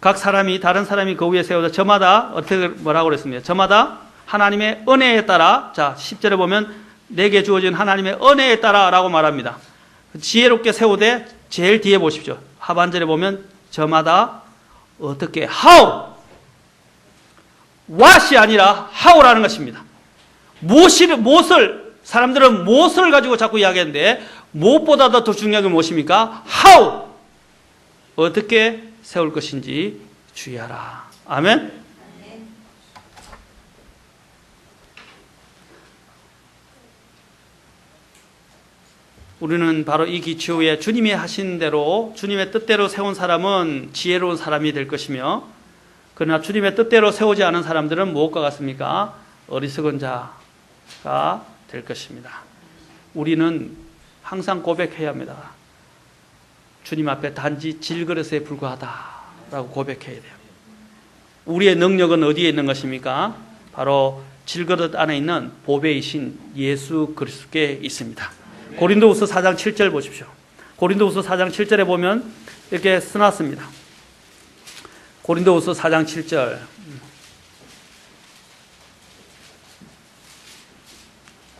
각 사람이 다른 사람이 그 위에 세워서 저마다 어떻게 뭐라고 그랬습니까? 저마다 하나님의 은혜에 따라, 자 10절에 보면 내게 주어진 하나님의 은혜에 따라 라고 말합니다. 지혜롭게 세우되 제일 뒤에 보십시오. 하반절에 보면 저마다 어떻게 how what이 아니라 how라는 것입니다. 무엇을 사람들은 무엇을 가지고 자꾸 이야기하는데 무엇보다도 더 중요한 게 무엇입니까? how 어떻게 세울 것인지 주의하라. 아멘. 우리는 바로 이 기초에 주님이 하신 대로 주님의 뜻대로 세운 사람은 지혜로운 사람이 될 것이며, 그러나 주님의 뜻대로 세우지 않은 사람들은 무엇과 같습니까? 어리석은 자가 될 것입니다. 우리는 항상 고백해야 합니다. 주님 앞에 단지 질그릇에 불과하다라고 고백해야 돼요. 우리의 능력은 어디에 있는 것입니까? 바로 질그릇 안에 있는 보배이신 예수 그리스도께 있습니다. 고린도후서 4장 7절 보십시오. 고린도후서 4장 7절에 보면 이렇게 써놨습니다. 고린도후서 4장 7절.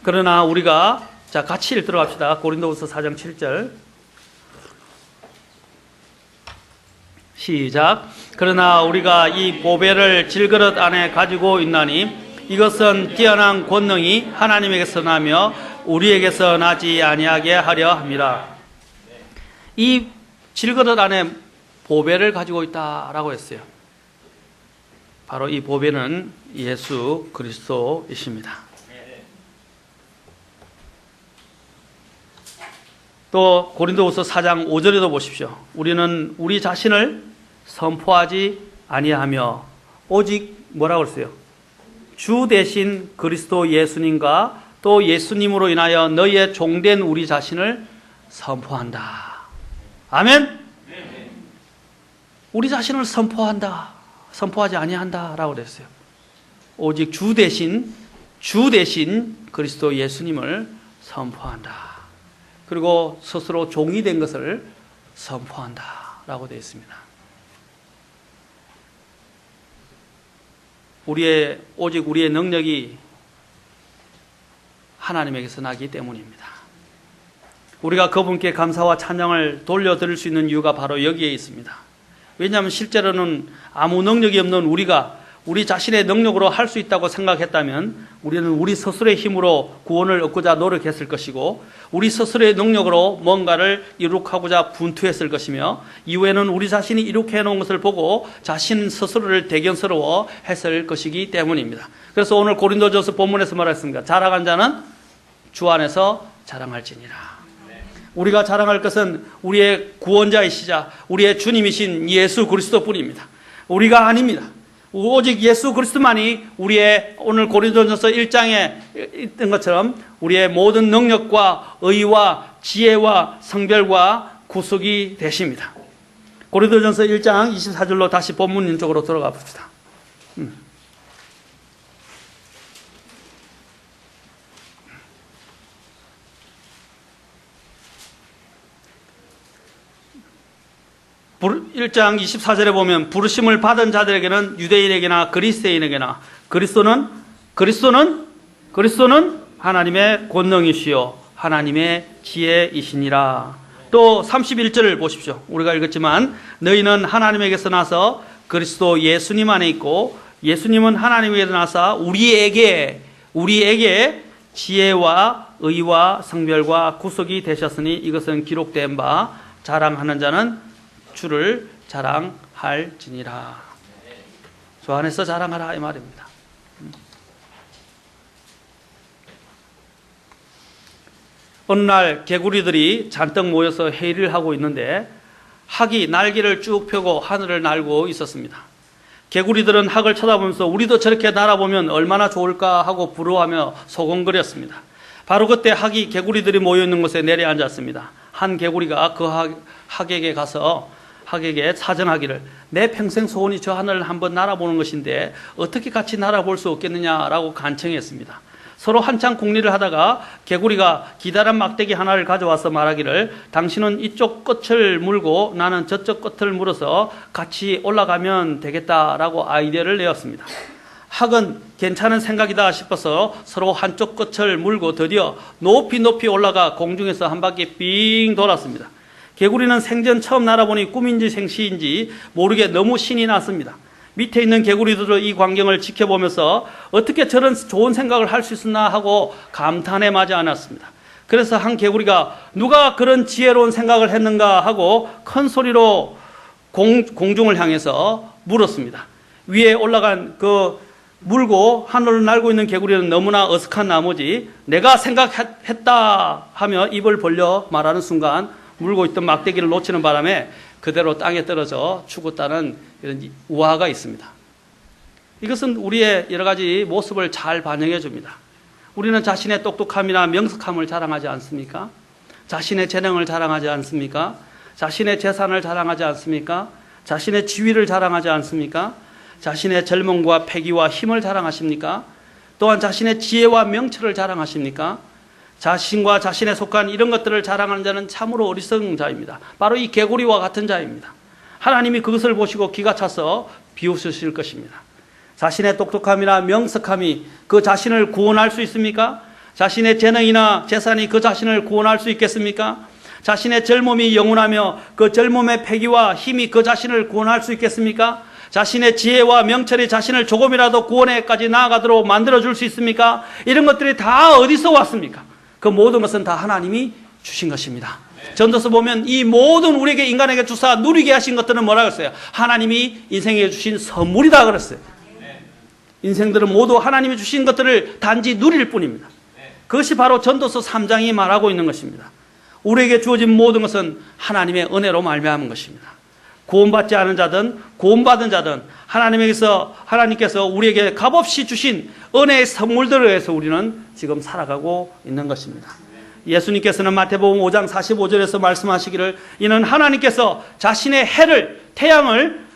그러나 우리가, 자, 같이 읽도록 합시다. 고린도후서 4장 7절. 시작. 그러나 우리가 이 보배를 질그릇 안에 가지고 있나니 이것은 뛰어난 권능이 하나님에게서 나며 우리에게서 나지 아니하게 하려 함이라. 이 질그릇 안에 보배를 가지고 있다라고 했어요. 바로 이 보배는 예수 그리스도이십니다. 또 고린도후서 4장 5절에도 보십시오. 우리는 우리 자신을 선포하지 아니하며 오직 뭐라고 했어요? 주 대신 그리스도 예수님과 또 예수님으로 인하여 너희의 종된 우리 자신을 선포한다. 아멘? 우리 자신을 선포한다. 선포하지 아니한다 라고 그랬어요. 오직 주 대신 그리스도 예수님을 선포한다. 그리고 스스로 종이 된 것을 선포한다 라고 되어 있습니다. 오직 우리의 능력이 하나님에게서 나기 때문입니다. 우리가 그분께 감사와 찬양을 돌려드릴 수 있는 이유가 바로 여기에 있습니다. 왜냐하면 실제로는 아무 능력이 없는 우리가 우리 자신의 능력으로 할 수 있다고 생각했다면 우리는 우리 스스로의 힘으로 구원을 얻고자 노력했을 것이고, 우리 스스로의 능력으로 뭔가를 이룩하고자 분투했을 것이며, 이후에는 우리 자신이 이렇게 해놓은 것을 보고 자신 스스로를 대견스러워 했을 것이기 때문입니다. 그래서 오늘 고린도전서 본문에서 말했습니다. 자랑한 자는 주 안에서 자랑할지니라. 우리가 자랑할 것은 우리의 구원자이시자 우리의 주님이신 예수 그리스도뿐입니다. 우리가 아닙니다. 오직 예수 그리스도만이 우리의, 오늘 고린도전서 1장에 있던 것처럼 우리의 모든 능력과 의와 지혜와 성별과 구속이 되십니다. 고린도전서 1장 24절로 다시 본문 쪽으로 들어가 봅시다. (1장 24절에) 보면 부르심을 받은 자들에게는 유대인에게나 그리스도인에게나 그리스도는 하나님의 권능이시요 하나님의 지혜이시니라. 또 31절을 보십시오. 우리가 읽었지만 너희는 하나님에게서 나서 그리스도 예수님 안에 있고 예수님은 하나님에게서 나서 우리에게 지혜와 의와 성별과 구속이 되셨으니 이것은 기록된 바 자랑하는 자는 주를 자랑할지니라. 주 안에서 자랑하라 이 말입니다. 어느 날 개구리들이 잔뜩 모여서 회의를 하고 있는데 학이 날개를 쭉 펴고 하늘을 날고 있었습니다. 개구리들은 학을 쳐다보면서 우리도 저렇게 날아보면 얼마나 좋을까 하고 부러워하며 소곤거렸습니다. 바로 그때 학이 개구리들이 모여있는 곳에 내려앉았습니다. 한 개구리가 그 학에게 가서 학에게 사정하기를, 내 평생 소원이 저 하늘을 한번 날아보는 것인데 어떻게 같이 날아볼 수 없겠느냐라고 간청했습니다. 서로 한창 궁리를 하다가 개구리가 기다란 막대기 하나를 가져와서 말하기를, 당신은 이쪽 끝을 물고 나는 저쪽 끝을 물어서 같이 올라가면 되겠다라고 아이디어를 내었습니다. 학은 괜찮은 생각이다 싶어서 서로 한쪽 끝을 물고 드디어 높이 올라가 공중에서 한 바퀴 삥 돌았습니다. 개구리는 생전 처음 날아보니 꿈인지 생시인지 모르게 너무 신이 났습니다. 밑에 있는 개구리들도 이 광경을 지켜보면서 어떻게 저런 좋은 생각을 할 수 있었나 하고 감탄에 마지 않았습니다. 그래서 한 개구리가 누가 그런 지혜로운 생각을 했는가 하고 큰 소리로 공중을 향해서 물었습니다. 위에 올라간 그 물고 하늘을 날고 있는 개구리는 너무나 어색한 나머지 내가 생각했다 하며 입을 벌려 말하는 순간 물고 있던 막대기를 놓치는 바람에 그대로 땅에 떨어져 죽었다는 이런 우화가 있습니다. 이것은 우리의 여러 가지 모습을 잘 반영해 줍니다. 우리는 자신의 똑똑함이나 명석함을 자랑하지 않습니까? 자신의 재능을 자랑하지 않습니까? 자신의 재산을 자랑하지 않습니까? 자신의 지위를 자랑하지 않습니까? 자신의 젊음과 패기와 힘을 자랑하십니까? 또한 자신의 지혜와 명철을 자랑하십니까? 자신과 자신에 속한 이런 것들을 자랑하는 자는 참으로 어리석은 자입니다. 바로 이 개구리와 같은 자입니다. 하나님이 그것을 보시고 기가 차서 비웃으실 것입니다. 자신의 똑똑함이나 명석함이 그 자신을 구원할 수 있습니까? 자신의 재능이나 재산이 그 자신을 구원할 수 있겠습니까? 자신의 젊음이 영원하며 그 젊음의 패기와 힘이 그 자신을 구원할 수 있겠습니까? 자신의 지혜와 명철이 자신을 조금이라도 구원에까지 나아가도록 만들어줄 수 있습니까? 이런 것들이 다 어디서 왔습니까? 그 모든 것은 다 하나님이 주신 것입니다. 전도서 보면 이 모든 우리에게 인간에게 주사 누리게 하신 것들은 뭐라고 했어요? 하나님이 인생에 주신 선물이다 그랬어요. 인생들은 모두 하나님이 주신 것들을 단지 누릴 뿐입니다. 그것이 바로 전도서 3장이 말하고 있는 것입니다. 우리에게 주어진 모든 것은 하나님의 은혜로 말미암은 것입니다. 구원받지 않은 자든 구원받은 자든 하나님께서 우리에게 값없이 주신 은혜의 선물들에 의해서 우리는 지금 살아가고 있는 것입니다. 예수님께서는 마태복음 5장 45절에서 말씀하시기를 이는 하나님께서 자신의 해를 태양을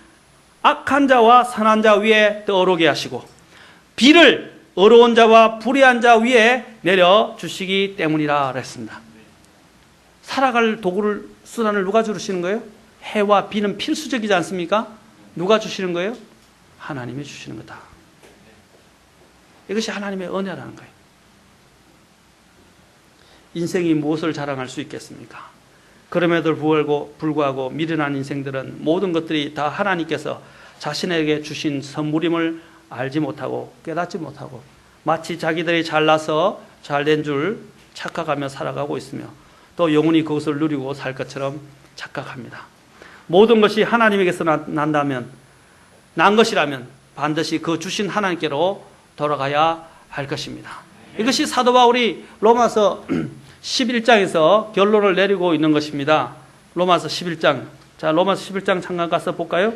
악한 자와 선한 자 위에 떠오르게 하시고 비를 의로운 자와 불의한 자 위에 내려주시기 때문이라 그랬습니다. 살아갈 도구를 수단을 누가 주시는 거예요? 해와 비는 필수적이지 않습니까? 누가 주시는 거예요? 하나님이 주시는 거다. 이것이 하나님의 은혜라는 거예요. 인생이 무엇을 자랑할 수 있겠습니까? 그럼에도 불구하고 미련한 인생들은 모든 것들이 다 하나님께서 자신에게 주신 선물임을 알지 못하고 깨닫지 못하고 마치 자기들이 잘나서 잘된 줄 착각하며 살아가고 있으며 또 영원히 그것을 누리고 살 것처럼 착각합니다. 모든 것이 하나님에게서 난 것이라면 반드시 그 주신 하나님께로 돌아가야 할 것입니다. 이것이 사도 바울이 로마서 11장에서 결론을 내리고 있는 것입니다. 로마서 11장. 자, 로마서 11장 잠깐 가서 볼까요?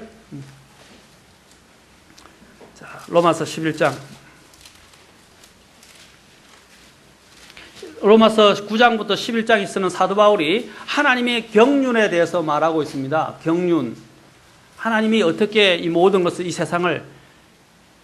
자, 로마서 11장. 로마서 9장부터 11장에 쓰는 사도 바울이 하나님의 경륜에 대해서 말하고 있습니다. 경륜. 하나님이 어떻게 이 모든 것을, 이 세상을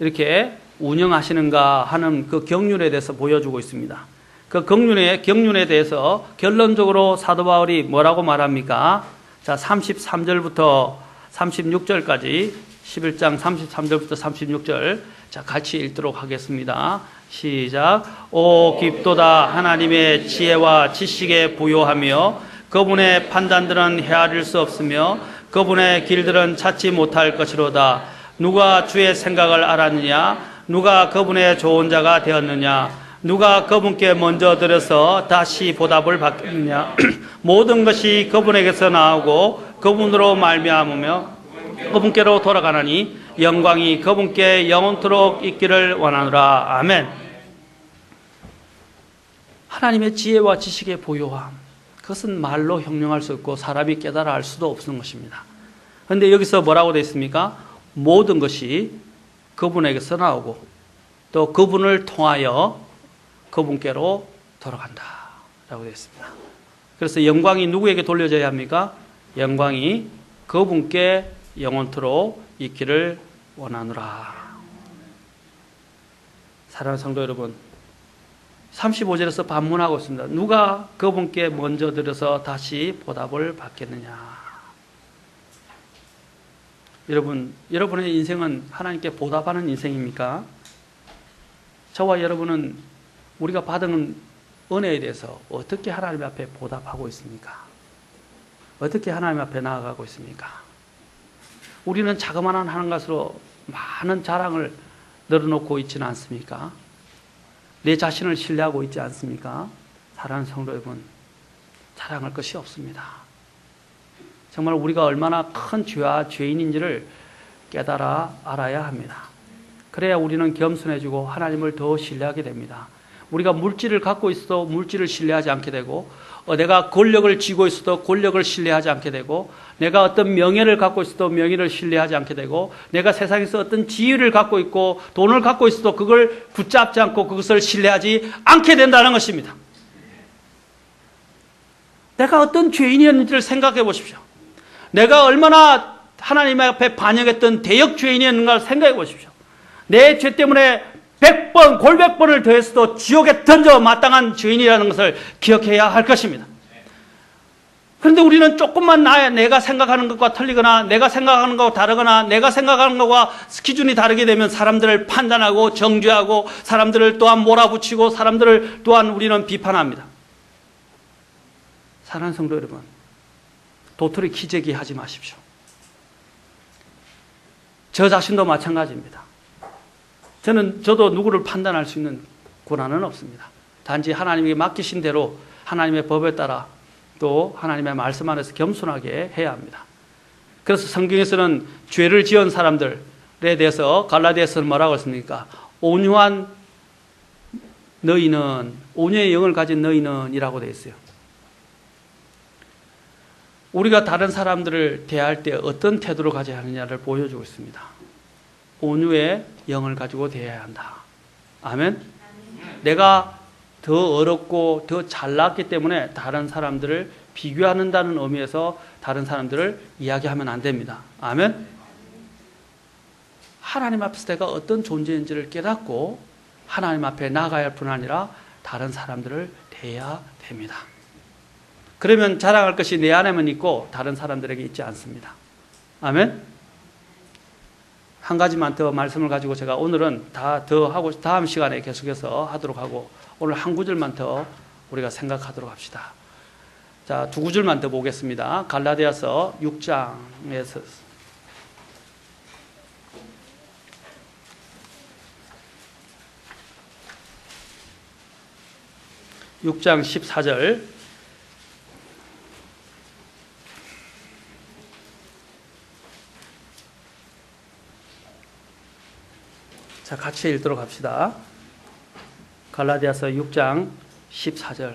이렇게 운영하시는가 하는 그 경륜에 대해서 보여주고 있습니다. 그 경륜에 대해서 결론적으로 사도 바울이 뭐라고 말합니까? 자, 33절부터 36절까지 11장 33절부터 36절 자, 같이 읽도록 하겠습니다. 시작. 오 깊도다 하나님의 지혜와 지식에 부요하며 그분의 판단들은 헤아릴 수 없으며 그분의 길들은 찾지 못할 것이로다. 누가 주의 생각을 알았느냐? 누가 그분의 좋은 자가 되었느냐? 누가 그분께 먼저 들어서 다시 보답을 받겠느냐? 모든 것이 그분에게서 나오고 그분으로 말미암으며 그분께로 돌아가나니 영광이 그분께 영원토록 있기를 원하노라. 아멘. 하나님의 지혜와 지식의 보요함, 그것은 말로 형용할 수 없고 사람이 깨달아 알 수도 없는 것입니다. 그런데 여기서 뭐라고 되어 있습니까? 모든 것이 그분에게서 나오고 또 그분을 통하여 그분께로 돌아간다 라고 되어 있습니다. 그래서 영광이 누구에게 돌려져야 합니까? 영광이 그분께 영원토록 있기를 원하노라. 사랑하는 성도 여러분, 35절에서 반문하고 있습니다. 누가 그분께 먼저 들어서 다시 보답을 받겠느냐? 여러분의 인생은 하나님께 보답하는 인생입니까? 저와 여러분은 우리가 받은 은혜에 대해서 어떻게 하나님 앞에 보답하고 있습니까? 어떻게 하나님 앞에 나아가고 있습니까? 우리는 자그마한 하는 것으로 많은 자랑을 늘어놓고 있지는 않습니까? 내 자신을 신뢰하고 있지 않습니까? 사랑하는 성도 여러분, 자랑할 것이 없습니다. 정말 우리가 얼마나 큰 죄와 죄인인지를 깨달아 알아야 합니다. 그래야 우리는 겸손해지고 하나님을 더 신뢰하게 됩니다. 우리가 물질을 갖고 있어도 물질을 신뢰하지 않게 되고, 내가 권력을 쥐고 있어도 권력을 신뢰하지 않게 되고, 내가 어떤 명예를 갖고 있어도 명예를 신뢰하지 않게 되고, 내가 세상에서 어떤 지위를 갖고 있고 돈을 갖고 있어도 그걸 붙잡지 않고 그것을 신뢰하지 않게 된다는 것입니다. 내가 어떤 죄인이었는지를 생각해 보십시오. 내가 얼마나 하나님 앞에 반역했던 대역 죄인이었는가를 생각해 보십시오. 내 죄 때문에 100번, 골백번을 더했어도 지옥에 던져 마땅한 죄인이라는 것을 기억해야 할 것입니다. 그런데 우리는 조금만 내가 생각하는 것과 틀리거나 내가 생각하는 것과 다르거나 내가 생각하는 것과 기준이 다르게 되면 사람들을 판단하고 정죄하고 사람들을 또한 몰아붙이고 사람들을 또한 우리는 비판합니다. 사랑하는 성도 여러분, 도토리 기재기 하지 마십시오. 저 자신도 마찬가지입니다. 저도 누구를 판단할 수 있는 권한은 없습니다. 단지 하나님에게 맡기신 대로 하나님의 법에 따라 또 하나님의 말씀 안에서 겸손하게 해야 합니다. 그래서 성경에서는 죄를 지은 사람들에 대해서 갈라디아서는 뭐라고 했습니까? 온유한 너희는, 온유의 영을 가진 너희는 이라고 되어 있어요. 우리가 다른 사람들을 대할 때 어떤 태도를 가져야 하느냐를 보여주고 있습니다. 온유의 영을 가지고 대해야 한다. 아멘? 내가 더 어렵고 더 잘났기 때문에 다른 사람들을 비교한다는 의미에서 다른 사람들을 이야기하면 안 됩니다. 아멘? 하나님 앞에서 내가 어떤 존재인지를 깨닫고 하나님 앞에 나가야 할 뿐 아니라 다른 사람들을 대해야 됩니다. 그러면 자랑할 것이 내 안에만 있고 다른 사람들에게 있지 않습니다. 아멘? 한 가지만 더 말씀을 가지고 제가 오늘은 더 하고 다음 시간에 계속해서 하도록 하고 오늘 한 구절만 더 우리가 생각하도록 합시다. 자, 두 구절만 더 보겠습니다. 갈라디아서 6장에서 6장 14절 자, 같이 읽도록 합시다. 갈라디아서 6장 14절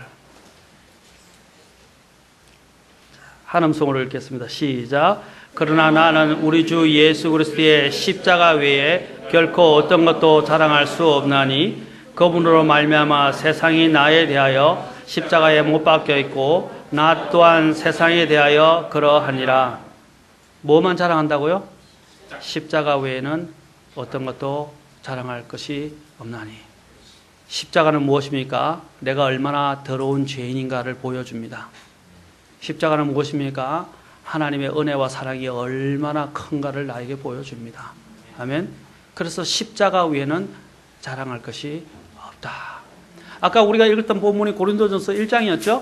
한 음성으로 읽겠습니다. 시작. 그러나 나는 우리 주 예수 그리스도의 십자가 외에 결코 어떤 것도 자랑할 수 없나니 그분으로 말미암아 세상이 나에 대하여 십자가에 못 박혀 있고 나 또한 세상에 대하여 그러하니라. 뭐만 자랑한다고요? 십자가 외에는 어떤 것도 자랑할 것이 없나니. 십자가는 무엇입니까? 내가 얼마나 더러운 죄인인가를 보여줍니다. 십자가는 무엇입니까? 하나님의 은혜와 사랑이 얼마나 큰가를 나에게 보여줍니다. 아멘. 그래서 십자가 외에는 자랑할 것이 없다. 아까 우리가 읽었던 본문이 고린도전서 1장이었죠?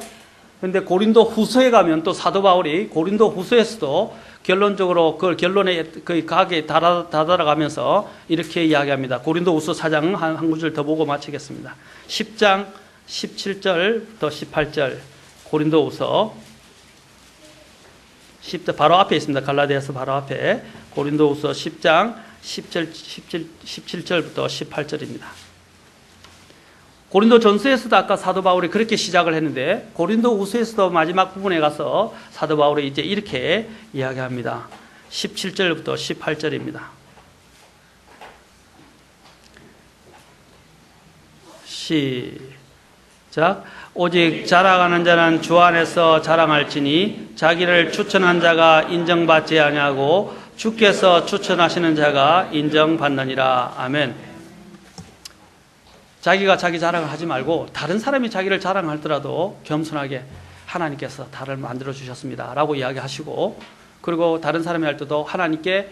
그런데 고린도 후서에 가면 또 사도 바울이 고린도 후서에서도 결론적으로 그 결론에 가게 다다라가면서 이렇게 이야기합니다. 고린도 후서 4장 한 구절 더 보고 마치겠습니다. 10장 17절부터 18절 고린도 후서 10절 바로 앞에 있습니다. 갈라디아서 바로 앞에 고린도 후서 10장 17절부터 18절입니다. 고린도 전서에서도 아까 사도 바울이 그렇게 시작을 했는데 고린도 후서에서도 마지막 부분에 가서 사도 바울이 이제 이렇게 이야기합니다. 17절부터 18절입니다. 시작. 오직 자랑하는 자는 주 안에서 자랑할지니 자기를 추천한 자가 인정받지 아니하고 주께서 추천하시는 자가 인정받느니라. 아멘. 자기가 자기 자랑을 하지 말고 다른 사람이 자기를 자랑하더라도 겸손하게 하나님께서 나를 만들어 주셨습니다 라고 이야기하시고, 그리고 다른 사람이 할 때도 하나님께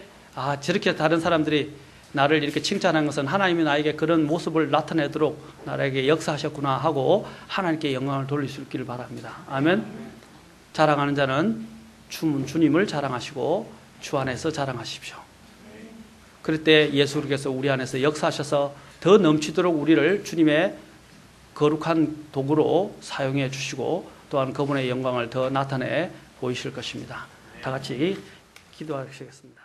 저렇게 다른 사람들이 나를 이렇게 칭찬한 것은 하나님이 나에게 그런 모습을 나타내도록 나에게 역사하셨구나 하고 하나님께 영광을 돌릴 수 있기를 바랍니다. 아멘. 자랑하는 자는 주님을 자랑하시고 주 안에서 자랑하십시오. 그럴 때 예수께서 우리 안에서 역사하셔서 더 넘치도록 우리를 주님의 거룩한 도구로 사용해 주시고 또한 그분의 영광을 더 나타내 보이실 것입니다. 다 같이 기도하시겠습니다.